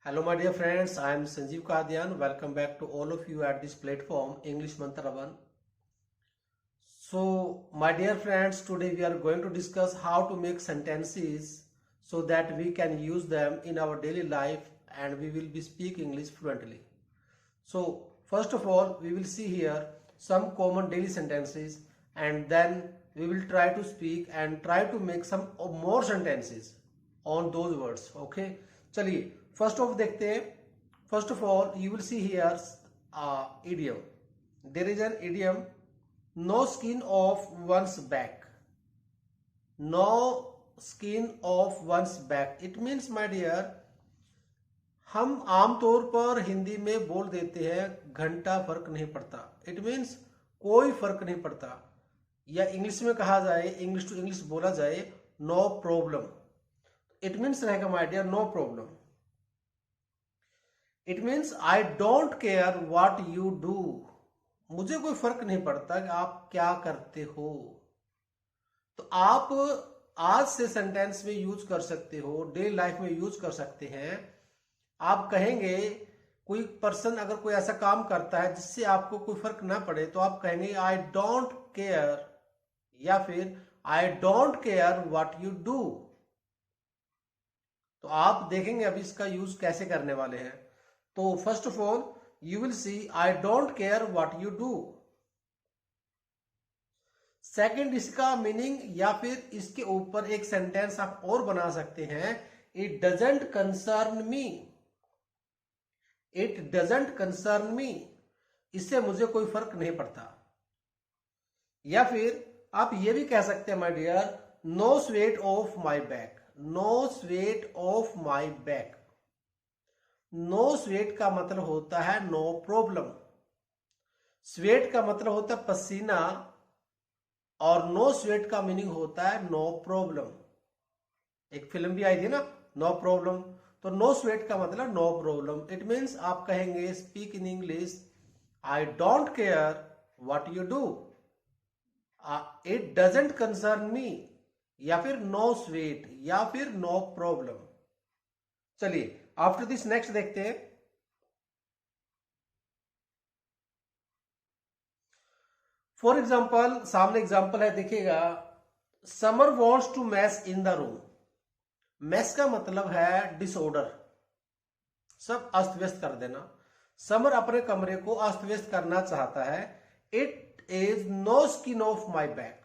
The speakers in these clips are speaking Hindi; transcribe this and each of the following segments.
Hello, my dear friends. I am Sanjeev Kadian. Welcome back to all of you at this platform, English Mantra 1. So, my dear friends, today we are going to discuss how to make sentences so that we can use them in our daily life and we will be speak English fluently. So, first of all, we will see here some common daily sentences and then we will try to speak and try to make some more sentences on those words. Okay, चलिए फर्स्ट ऑफ देखते हैं. First of all you will see here idiom. There is an idiom, no skin off one's back. No skin off one's back. It means, my dear, हम आमतौर पर हिंदी में बोल देते हैं घंटा फर्क नहीं पड़ता. इट मीन्स कोई फर्क नहीं पड़ता, या इंग्लिश में कहा जाए, इंग्लिश टू इंग्लिश बोला जाए, नो प्रॉब्लम. इट मीन्स रहेगा my dear no problem. It means I don't care what you do. मुझे कोई फर्क नहीं पड़ता कि आप क्या करते हो. तो आप आज से सेंटेंस में यूज कर सकते हो, डेली लाइफ में यूज कर सकते हैं. आप कहेंगे, कोई पर्सन अगर कोई ऐसा काम करता है जिससे आपको कोई फर्क ना पड़े, तो आप कहेंगे आई डोंट केयर, या फिर आई don't care what you do. तो आप देखेंगे अभी इसका यूज कैसे करने वाले हैं. तो first of all you will see I don't care what you do. Second, इसका मीनिंग या फिर इसके ऊपर एक सेंटेंस आप और बना सकते हैं, it doesn't concern me. It doesn't concern me, इससे मुझे कोई फर्क नहीं पड़ता. या फिर आप ये भी कह सकते हैं, my dear, no sweat off my back. No sweat off my back. No sweat का मतलब होता है नो प्रॉब्लम. स्वेट का मतलब होता है पसीना, और नो स्वेट का मीनिंग होता है नो प्रॉब्लम. एक फिल्म भी आई थी ना, नो प्रॉब्लम. तो नो स्वेट का मतलब नो प्रॉब्लम. इट मीन्स आप कहेंगे, speak in English, I don't care what you do, it doesn't concern me, या फिर नो स्वेट, या फिर नो प्रॉब्लम. चलिए आफ्टर दिस नेक्स्ट देखते हैं. फॉर एग्जाम्पल, सामने एग्जाम्पल है, देखिएगा, Samar wants to mess in the room. Mess का मतलब है डिसऑर्डर, सब अस्त व्यस्त कर देना. समर अपने कमरे को अस्त व्यस्त करना चाहता है. It is no skin off my back.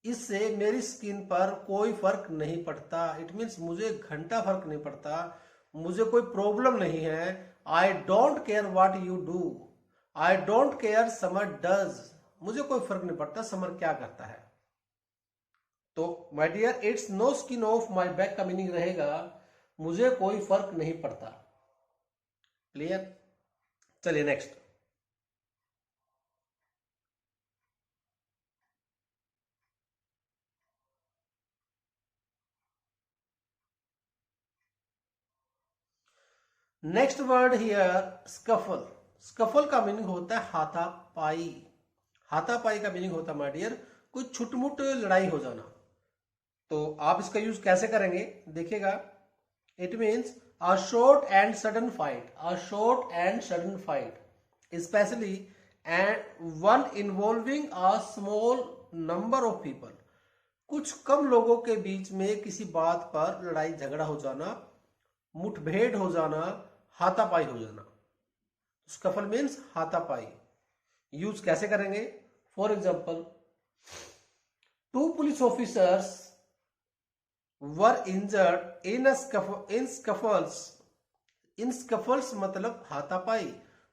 इससे मेरी स्किन पर कोई फर्क नहीं पड़ता. इट मीन्स मुझे घंटा फर्क नहीं पड़ता, मुझे कोई प्रॉब्लम नहीं है. आई don't care what you do. I don't care summer does. मुझे कोई फर्क नहीं पड़ता समर क्या करता है. तो my dear, it's no skin off my back का मीनिंग रहेगा मुझे कोई फर्क नहीं पड़ता. क्लियर. चलिए next. Next word here, scuffle. Scuffle का मीनिंग होता है हाथापाई. हाथापाई का मीनिंग होता है, माय डियर, कोई छुटमुट लड़ाई हो जाना. तो आप इसका यूज कैसे करेंगे, देखिएगा. It means a short and sudden fight. A short and sudden fight, specially and one involving a small number of people. कुछ कम लोगों के बीच में किसी बात पर लड़ाई झगड़ा हो जाना, मुठभेड़ हो जाना, हाथापाई हो जाना. स्कफल मीन्स हाथापाई. यूज कैसे करेंगे, for example, two police officers were injured in scuffles. In scuffles मतलब हाथापाई.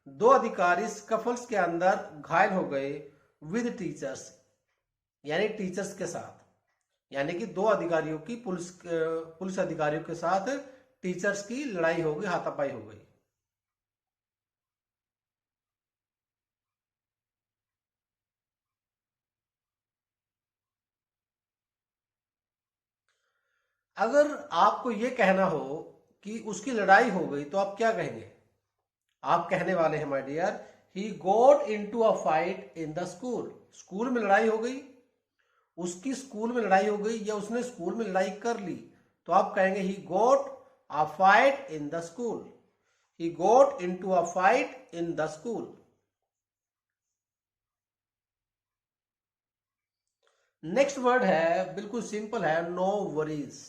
दो अधिकारी स्कफल्स के अंदर घायल हो गए विद टीचर्स, यानी टीचर्स के साथ. यानी कि दो अधिकारियों की, पुलिस अधिकारियों के साथ टीचर्स की लड़ाई हो गई, हाथापाई हो गई. अगर आपको यह कहना हो कि उसकी लड़ाई हो गई, तो आप क्या कहेंगे. आप कहने वाले हैं, my dear, he got into a fight in the school. School में लड़ाई हो गई, उसकी स्कूल में लड़ाई हो गई, या उसने स्कूल में लड़ाई कर ली. तो आप कहेंगे ही गोट a fight in the school. He got into a fight in the school. Next word है, बिल्कुल सिंपल है, नो वरीज।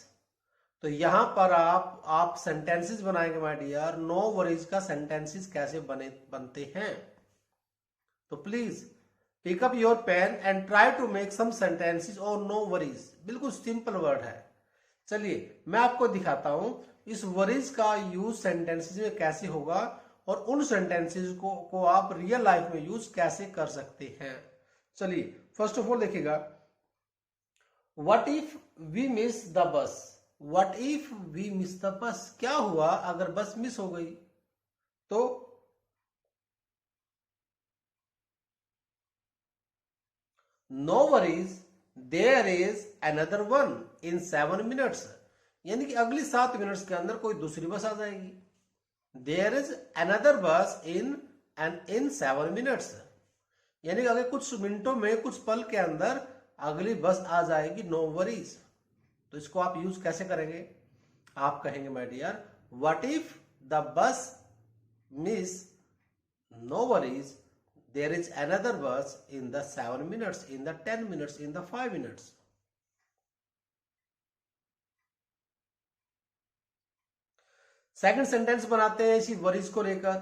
तो यहां पर आप सेंटेंसेस बनाएंगे माय डियर। नो वरीज का सेंटेंसेस कैसे बनते हैं, तो please pick up your pen and try to make some sentences और नो वरीज। बिल्कुल सिंपल वर्ड है। चलिए मैं आपको दिखाता हूं इस वरीज का यूज सेंटेंसेस में कैसे होगा और उन सेंटेंसेस को आप रियल लाइफ में यूज कैसे कर सकते हैं। चलिए फर्स्ट ऑफ ऑल देखिएगा, what if we miss the bus. What if we miss the bus, क्या हुआ अगर बस मिस हो गई। तो no worries there is another one in 7 minutes, यानी कि अगली 7 मिनट्स के अंदर कोई दूसरी बस आ जाएगी। देयर इज अनदर बस इन 7 मिनट्स, यानी कि अगर कुछ मिनटों में, कुछ पल के अंदर अगली बस आ जाएगी। No worries. तो इसको आप यूज कैसे करेंगे, आप कहेंगे my dear, what if the bus miss, no worries there is another bus in the 7 minutes, in the 10 minutes, in the 5 minutes. Second sentence बनाते हैं इसी वरीज को लेकर।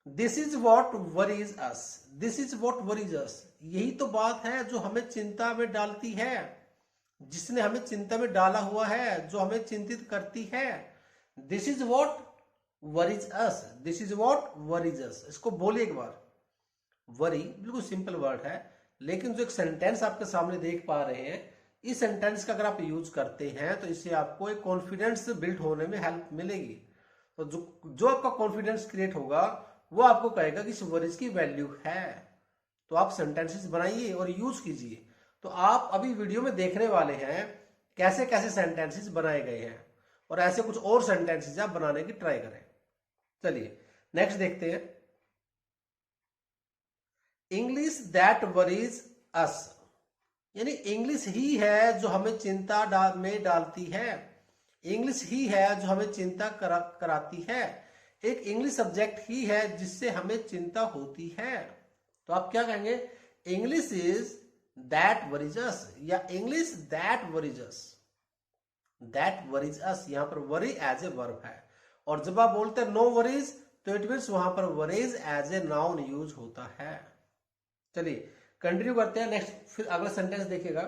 This is what worries us. This is what worries us, यही तो बात है जो हमें चिंता में डालती है, जिसने हमें चिंता में डाला हुआ है, जो हमें चिंतित करती है। This is what worries us. This is what worries us. इसको बोलिए एक बार। वरी बिल्कुल सिंपल वर्ड है, लेकिन जो एक सेंटेंस आपके सामने देख पा रहे हैं, इस सेंटेंस का अगर आप यूज करते हैं तो इससे आपको एक कॉन्फिडेंस बिल्ड होने में हेल्प मिलेगी। तो जो आपका कॉन्फिडेंस क्रिएट होगा वो आपको कहेगा कि इस वरीज की वैल्यू है। तो आप सेंटेंसेस बनाइए और यूज कीजिए। तो आप अभी वीडियो में देखने वाले हैं कैसे कैसे सेंटेंसेस बनाए गए हैं, और ऐसे कुछ और सेंटेंसेस आप बनाने की ट्राई करें। चलिए नेक्स्ट देखते हैं, इंग्लिश दैट वरीज अस, यानी इंग्लिश ही है जो हमें चिंता में डालती है। इंग्लिश ही है जो हमें चिंता कराती है। एक इंग्लिश सब्जेक्ट ही है जिससे हमें चिंता होती है। तो आप क्या कहेंगे, English is that worries us, या English that worries us. That worries us, यहां पर वरी एज ए वर्ब है, और जब आप बोलते हैं नो वरीज तो इट मीन्स वहां पर worries as a noun use होता है। चलिए कंटिन्यू करते हैं नेक्स्ट, फिर अगला सेंटेंस देखिएगा।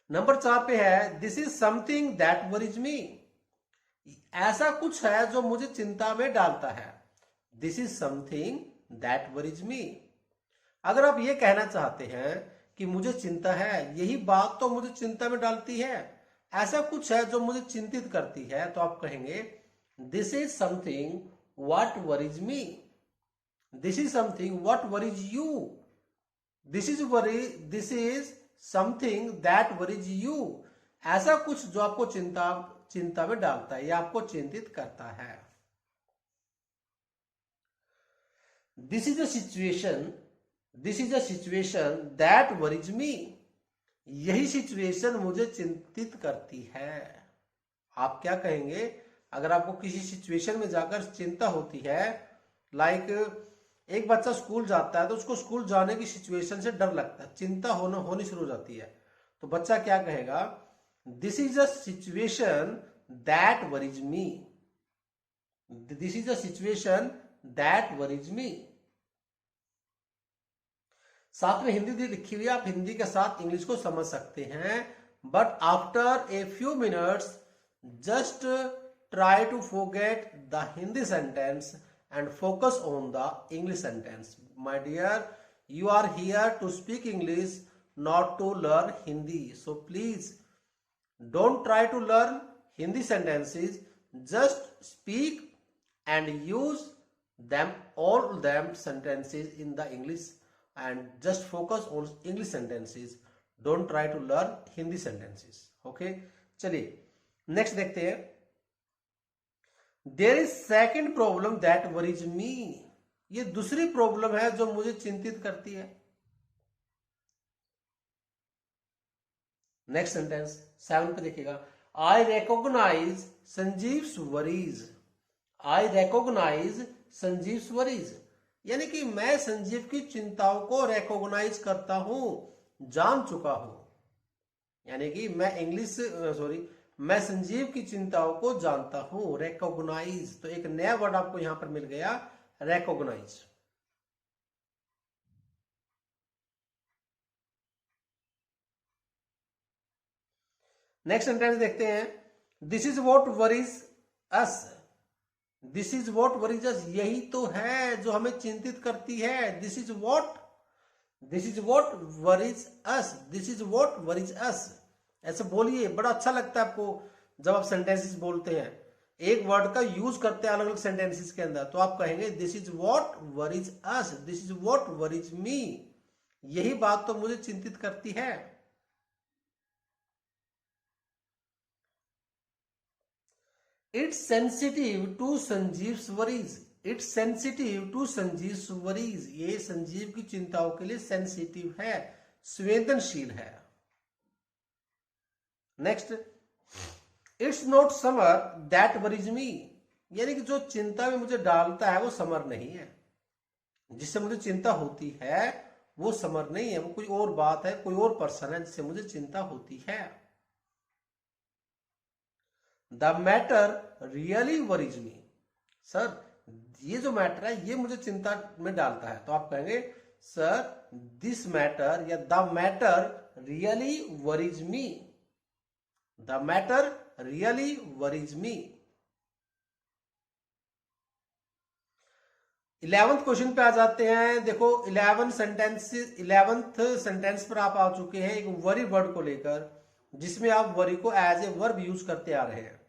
नंबर 4 पे है, this is something that worries me. ऐसा कुछ है जो मुझे चिंता में डालता है। This is something that worries me. अगर आप ये कहना चाहते हैं कि मुझे चिंता है, यही बात तो मुझे चिंता में डालती है, ऐसा कुछ है जो मुझे चिंतित करती है, तो आप कहेंगे this is something what worries me. This is something what worries you. This is something that worries you. ऐसा कुछ जो आपको चिंता में डालता है या आपको चिंतित करता है। This is a situation that worries me. यही सिचुएशन मुझे चिंतित करती है। आप क्या कहेंगे अगर आपको किसी सिचुएशन में जाकर चिंता होती है, लाइक एक बच्चा स्कूल जाता है तो उसको स्कूल जाने की सिचुएशन से डर लगता है, चिंता होनी शुरू हो जाती है, तो बच्चा क्या कहेगा, this is a situation that worries me. This is a situation that worries me. साथ में हिंदी लिखी हुई है, आप हिंदी के साथ इंग्लिश को समझ सकते हैं, but after a few minutes just try to forget the Hindi sentence and focus on the English sentence. My dear, you are here to speak English, not to learn Hindi. So please don't try to learn Hindi sentences. Just speak and use them, all them sentences in the English, and just focus on English sentences. Don't try to learn Hindi sentences. Okay? चलिए नेक्स्ट देखते हैं, there is second problem that worries me. ये दूसरी प्रॉब्लम है जो मुझे चिंतित करती है। नेक्स्ट सेंटेंस 7 पे देखिएगा, I recognise संजीव्स worries. I recognise संजीव्स worries, यानी कि मैं संजीव की चिंताओं को रिकॉग्नाइज करता हूं, जान चुका हूं। यानी कि मैं संजीव की चिंताओं को जानता हूं, रिकॉग्नाइज। तो एक नया वर्ड आपको यहां पर मिल गया, रिकॉग्नाइज। नेक्स्ट सेंटेंस देखते हैं, this is what worries us. This is what worries us, यही तो है जो हमें चिंतित करती है। This is what worries us, this is what worries us. ऐसे बोलिए, बड़ा अच्छा लगता है आपको जब आप सेंटेंसेस बोलते हैं, एक वर्ड का यूज करते हैं अलग अलग सेंटेंसेस के अंदर। तो आप कहेंगे this is what worries us, this is what worries me, यही बात तो मुझे चिंतित करती है। It's sensitive to Sanjeev's worries. It's sensitive to Sanjeev's worries, ये संजीव की चिंताओं के लिए सेंसिटिव है, संवेदनशील है। Next, it's not Samar that worries me, यानी कि जो चिंता में मुझे डालता है वो समर नहीं है। जिससे मुझे चिंता होती है वो समर नहीं है, वो कोई और बात है, कोई और पर्सन है जिससे मुझे चिंता होती है। The matter really worries me, sir ये जो मैटर है ये मुझे चिंता में डालता है। तो आप कहेंगे सर दिस मैटर या the matter really worries me, the matter really worries me. 11th question पे आ जाते हैं। देखो 11th सेंटेंस पर आप आ चुके हैं एक वरी वर्ड को लेकर, जिसमें आप वरी को एज ए वर्ब यूज करते आ रहे हैं।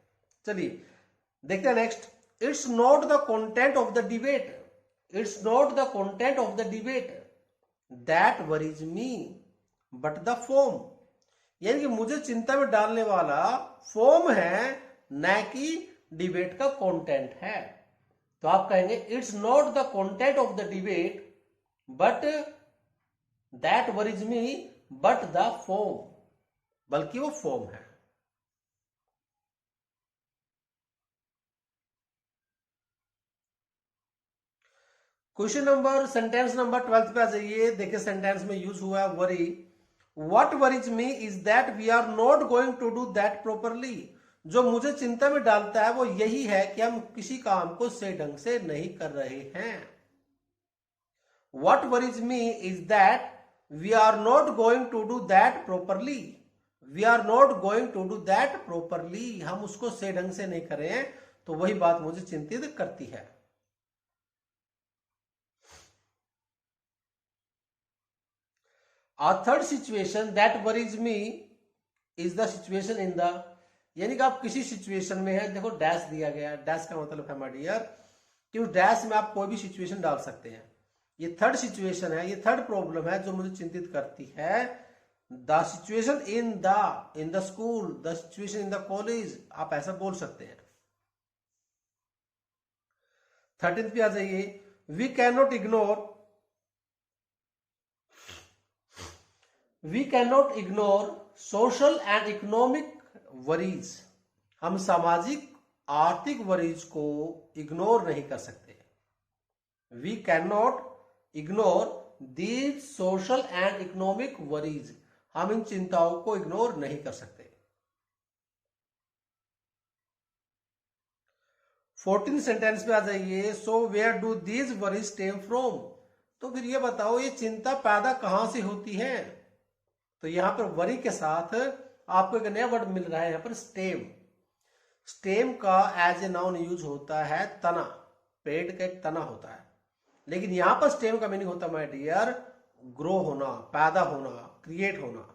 चलिए देखते हैं next, it's not the content of the debate. It's not the content of the debate that worries me but the form, यानी कि मुझे चिंता में डालने वाला फॉर्म है, न कि डिबेट का कंटेंट है। तो आप कहेंगे it's not the content of the debate but that worries me but the form, बल्कि वो फॉर्म है। क्वेश्चन नंबर सेंटेंस नंबर 12 पे आ जाइए। देखिए सेंटेंस में यूज हुआ है worry. What worries me is that we are not going to do that properly, जो मुझे चिंता में डालता है वो यही है कि हम किसी काम को सही ढंग से नहीं कर रहे हैं। What worries me is that we are not going to do that properly, we are not going to do that properly, हम उसको सही ढंग से नहीं कर रहे हैं, तो वही बात मुझे चिंतित करती है। A third situation that worries me is the situation in the, यानी कि आप किसी सिचुएशन में है, देखो डैश दिया गया, डैश का मतलब है माय डियर कि उस डैश में आप कोई भी सिचुएशन डाल सकते हैं। ये थर्ड सिचुएशन है, ये थर्ड प्रॉब्लम है जो मुझे चिंतित करती है। The situation in the school, the situation in the college, आप ऐसा बोल सकते हैं। 13th पे आ जाइए, we can not ignore, we can not ignore social and economic worries, हम सामाजिक आर्थिक वरीज को इग्नोर नहीं कर सकते। We can not ignore these social and economic worries, हम इन चिंताओं को इग्नोर नहीं कर सकते। 14th सेंटेंस पे आ जाइए, so where do these worries stem from, तो फिर ये बताओ ये चिंता पैदा कहां से होती है। तो यहां पर वरी के साथ आपको एक नया वर्ड मिल रहा है, यहां पर स्टेम। स्टेम का एज ए नाउन यूज होता है तना, पेड़ का एक तना होता है, लेकिन यहां पर स्टेम का मीनिंग होता है माय डियर ग्रो होना, पैदा होना, क्रिएट होना।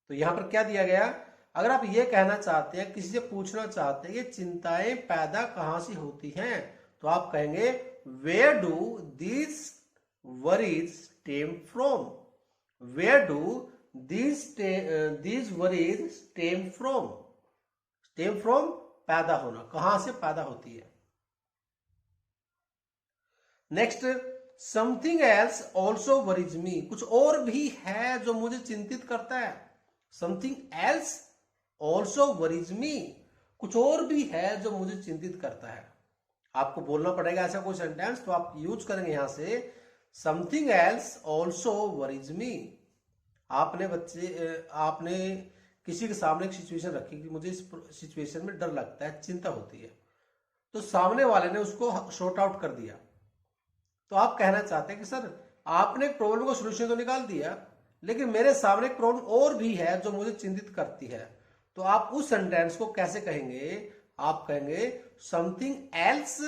तो यहां पर क्या दिया गया, अगर आप ये कहना चाहते हैं, किसी से पूछना चाहते हैं कि चिंताएं पैदा कहां से होती हैं, तो आप कहेंगे where do these worries stem from, where do these worries stem from, stem from पैदा होना, कहां से पैदा होती है। Next, something else also worries me, कुछ और भी है जो मुझे चिंतित करता है। Something else also worries me, कुछ और भी है जो मुझे चिंतित करता है। आपको बोलना पड़ेगा ऐसा कोई सेंटेंस, तो आप यूज करेंगे यहां से something else also worries me. आपने किसी के सामने एक सिचुएशन रखी कि मुझे इस सिचुएशन में डर लगता है, चिंता होती है, तो सामने वाले ने उसको शॉर्ट आउट कर दिया। तो आप कहना चाहते हैं कि सर आपने प्रॉब्लम को सोल्यूशन तो निकाल दिया, लेकिन मेरे सामने एक प्रॉब्लम और भी है जो मुझे चिंतित करती है। तो आप उस सेंटेंस को कैसे कहेंगे? आप कहेंगे something else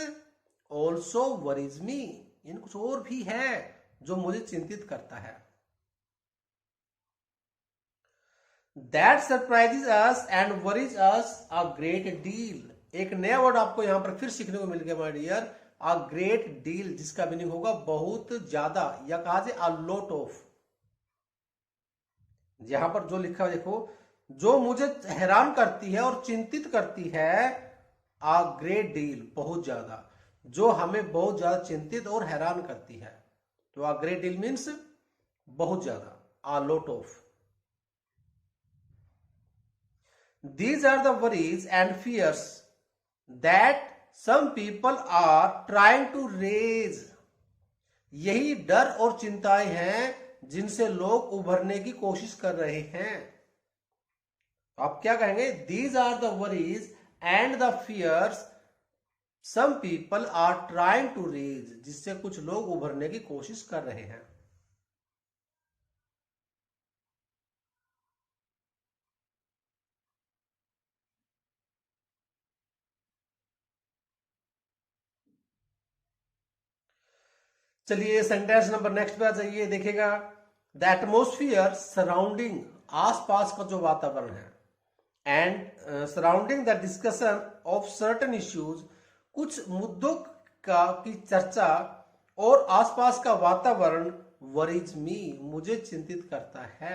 also worries me, यानी कुछ और भी है जो मुझे चिंतित करता है। That surprises us and worries us a great deal. एक नया वर्ड आपको यहां पर फिर सीखने को मिल गया my dear, a great deal, जिसका मीनिंग होगा बहुत ज्यादा, या कहा जाए अ लॉट ऑफ। यहां पर जो लिखा है देखो, जो मुझे हैरान करती है और चिंतित करती है, अ ग्रेट डील, बहुत ज्यादा, जो हमें बहुत ज्यादा चिंतित और हैरान करती है। तो अ ग्रेट डील मीन्स बहुत ज्यादा, a lot of. These are the worries and fears that some people are trying to raise. यही डर और चिंताएं हैं जिनसे लोग उभरने की कोशिश कर रहे हैं। आप क्या कहेंगे? These are the worries and the fears some people are trying to raise, जिससे कुछ लोग उभरने की कोशिश कर रहे हैं। चलिए सेंटेंस नंबर नेक्स्ट पे आ जाइए, देखिएगा। द एटमोस्फियर सराउंडिंग, आसपास का जो वातावरण है, and surrounding the discussion of certain issues, कुछ मुद्दों की चर्चा और आसपास का वातावरण, वरीज मी, मुझे चिंतित करता है।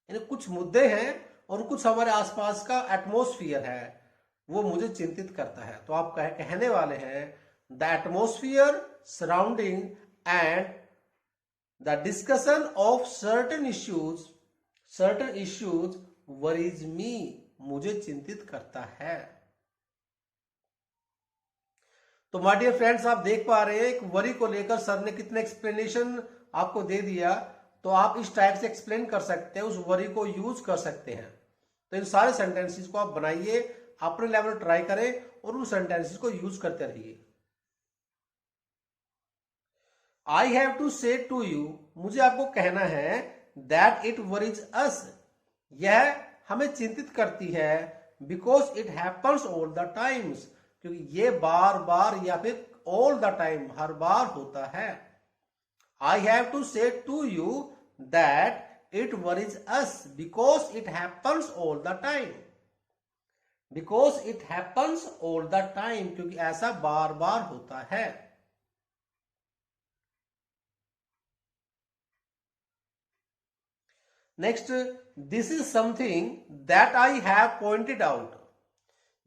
यानी कुछ मुद्दे हैं और कुछ हमारे आसपास का एटमोस्फियर है, वो मुझे चिंतित करता है। तो आप कहने वाले हैं the atmosphere surrounding and the discussion of certain issues worries me, मुझे चिंतित करता है। तो माय डियर फ्रेंड्स, आप देख पा रहे हैं एक वरी को लेकर सर ने कितने एक्सप्लेनेशन आपको दे दिया। तो आप इस टाइप से एक्सप्लेन कर सकते हैं, उस वरी को यूज कर सकते हैं। तो इन सारे सेंटेंसेस को आप बनाइए, अपने लेवल ट्राई करें और उन सेंटेंसेस को यूज करते रहिए। आई have to say to you, मुझे आपको कहना है, दैट इट वरीज अस, यह हमें चिंतित करती है, because it happens all the times, क्योंकि ये बार बार या फिर ऑल द टाइम, हर बार होता है। I have to say to you that it worries us because it happens all the time, because it happens all the time, क्योंकि ऐसा बार बार होता है। Next, this is something that I have pointed out,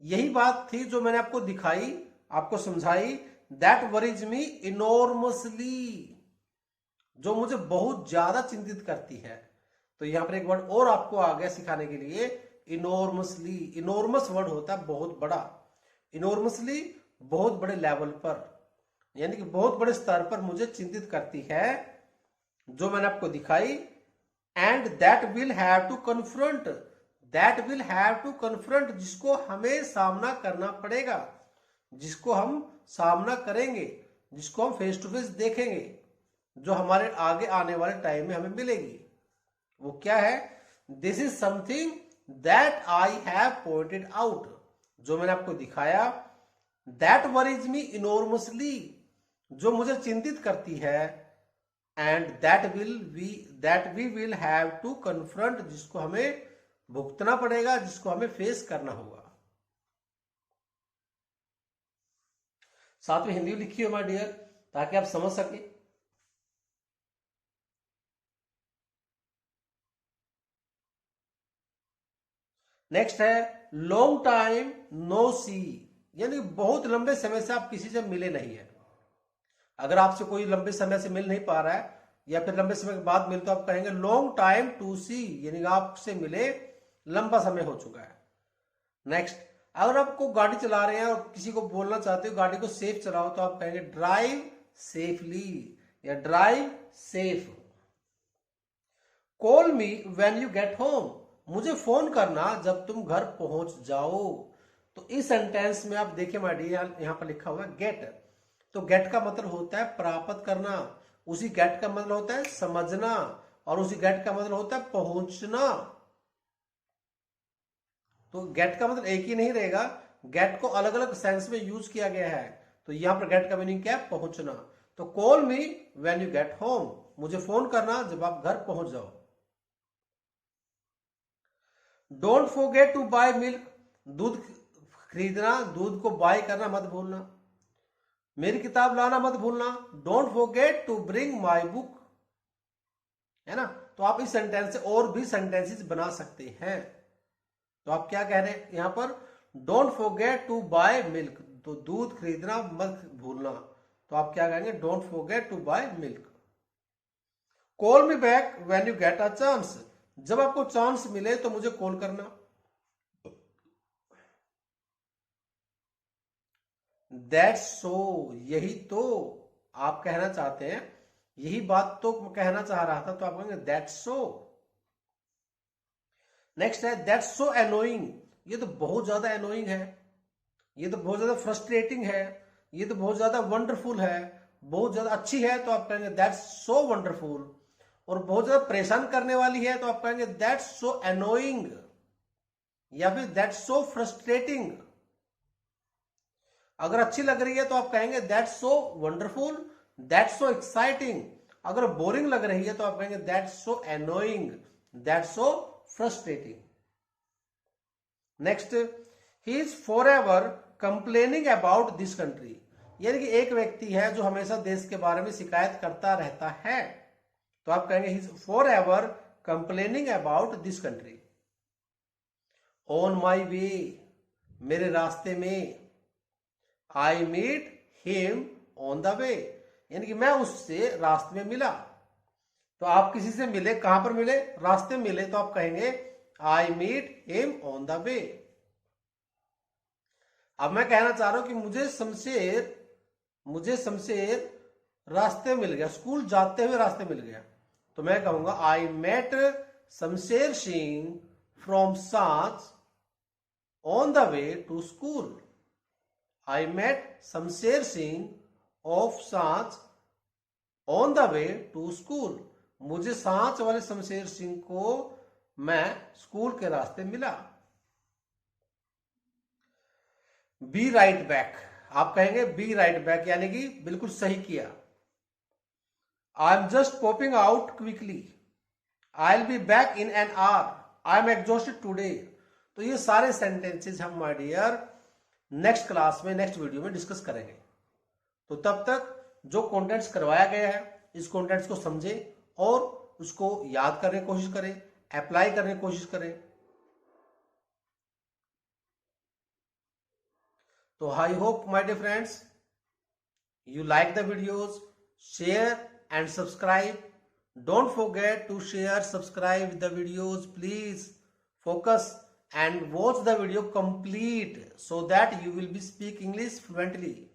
यही बात थी जो मैंने आपको दिखाई, आपको समझाई। दैट वरीज मी इनॉर्मसली, जो मुझे बहुत ज्यादा चिंतित करती है। तो यहां पर एक वर्ड और आपको आ गया सिखाने के लिए, इनॉर्मसली। इनॉर्मस वर्ड होता है बहुत बड़ा, इनॉर्मसली बहुत बड़े लेवल पर, यानी कि बहुत बड़े स्तर पर मुझे चिंतित करती है, जो मैंने आपको दिखाई। And that will have to confront, that will have to confront, जिसको हमें सामना करना पड़ेगा, जिसको हम सामना करेंगे, जिसको हम फेस टू फेस देखेंगे, जो हमारे आगे आने वाले टाइम में हमें मिलेगी। वो क्या है? This is something that I have pointed out, जो मैंने आपको दिखाया। दैट वरीज मी इनॉर्मसली, जो मुझे चिंतित करती है। And that we will have to confront, जिसको हमें भुगतना पड़ेगा, जिसको हमें फेस करना होगा। साथ में हिंदी लिखी हो माय डियर, ताकि आप समझ सके। नेक्स्ट है लॉन्ग टाइम नो सी, यानी बहुत लंबे समय से आप किसी से मिले नहीं है। अगर आपसे कोई लंबे समय से मिल नहीं पा रहा है, या फिर लंबे समय के बाद मिले तो आप कहेंगे लॉन्ग टाइम टू सी, यानी आपसे मिले लंबा समय हो चुका है। नेक्स्ट, अगर आपको गाड़ी चला रहे हैं और किसी को बोलना चाहते हो गाड़ी को सेफ चलाओ तो आप कहेंगे ड्राइव सेफली या drive safe. Call me when you get home, मुझे फोन करना जब तुम घर पहुंच जाओ। तो इस सेंटेंस में आप देखिए माय डियर, यहां पर लिखा हुआ है गेट। तो गेट का मतलब होता है प्राप्त करना, उसी गेट का मतलब होता है समझना, और उसी गेट का मतलब होता है पहुंचना। तो गेट का मतलब एक ही नहीं रहेगा, गेट को अलग अलग सेंस में यूज किया गया है। तो यहां पर गेट का मीनिंग क्या है? पहुंचना। तो call me when you get home, मुझे फोन करना जब आप घर पहुंच जाओ। Don't forget to buy milk, दूध खरीदना, दूध को बाय करना मत भूलना। मेरी किताब लाना मत भूलना, don't forget to bring my book, है ना। तो आप इस सेंटेंस से और भी सेंटेंसेस बना सकते हैं। तो आप क्या कह रहे हैं यहां पर? Don't forget to buy milk, तो दूध खरीदना मत भूलना। तो आप क्या कहेंगे? Don't forget to buy milk. Call me back when you get a chance, जब आपको चांस मिले तो मुझे कॉल करना। दैट्स सो, यही तो आप कहना चाहते हैं, यही बात तो कहना चाह रहा था, तो आप कहेंगे दैट्स सो। नेक्स्ट है दैट्स सो एनोइंग, ये तो बहुत ज्यादा एनोइंग है, ये तो बहुत ज्यादा फ्रस्ट्रेटिंग है, ये तो बहुत ज्यादा वंडरफुल है, बहुत ज्यादा अच्छी है, तो आप कहेंगे दैट्स सो वंडरफुल। और बहुत ज्यादा परेशान करने वाली है तो आप कहेंगे दैट्स सो एनोइंग, या फिर दैट्स सो फ्रस्ट्रेटिंग। अगर अच्छी लग रही है तो आप कहेंगे that's so wonderful, that's so exciting. अगर बोरिंग लग रही है तो आप कहेंगे that's so annoying, that's so frustrating. Next, he is forever complaining about this country, यानी कि एक व्यक्ति है जो हमेशा देश के बारे में शिकायत करता रहता है। तो आप कहेंगे he is forever complaining about this country. On my way, मेरे रास्ते में। I meet him on the way, यानी कि मैं उससे रास्ते में मिला। तो आप किसी से मिले, कहां पर मिले? रास्ते में मिले, तो आप कहेंगे I meet him on the way. अब मैं कहना चाह रहा हूं कि मुझे शमशेर रास्ते में मिल गया, स्कूल जाते हुए रास्ते मिल गया। तो मैं कहूंगा I met Shamsher Singh from Sanch on the way to school. I met Shamsher Singh of Sanch on the way to school, मुझे सांच वाले शमशेर सिंह को मैं स्कूल के रास्ते मिला। बी राइट बैक, आप कहेंगे बी राइट बैक, यानी कि बिल्कुल सही किया। I am just popping out quickly, I will be back in an hour, I am exhausted today. तो ये सारे सेंटेंसेस हम माय डियर नेक्स्ट क्लास में, नेक्स्ट वीडियो में डिस्कस करेंगे। तो तब तक जो कंटेंट्स करवाया गया है इस कंटेंट्स को समझें और उसको याद करने की कोशिश करें, अप्लाई करने की कोशिश करें। तो I hope my dear friends you like the videos, share and subscribe. Don't forget to share, subscribe the videos, please focus and watch the video complete so that you will be speak English fluently.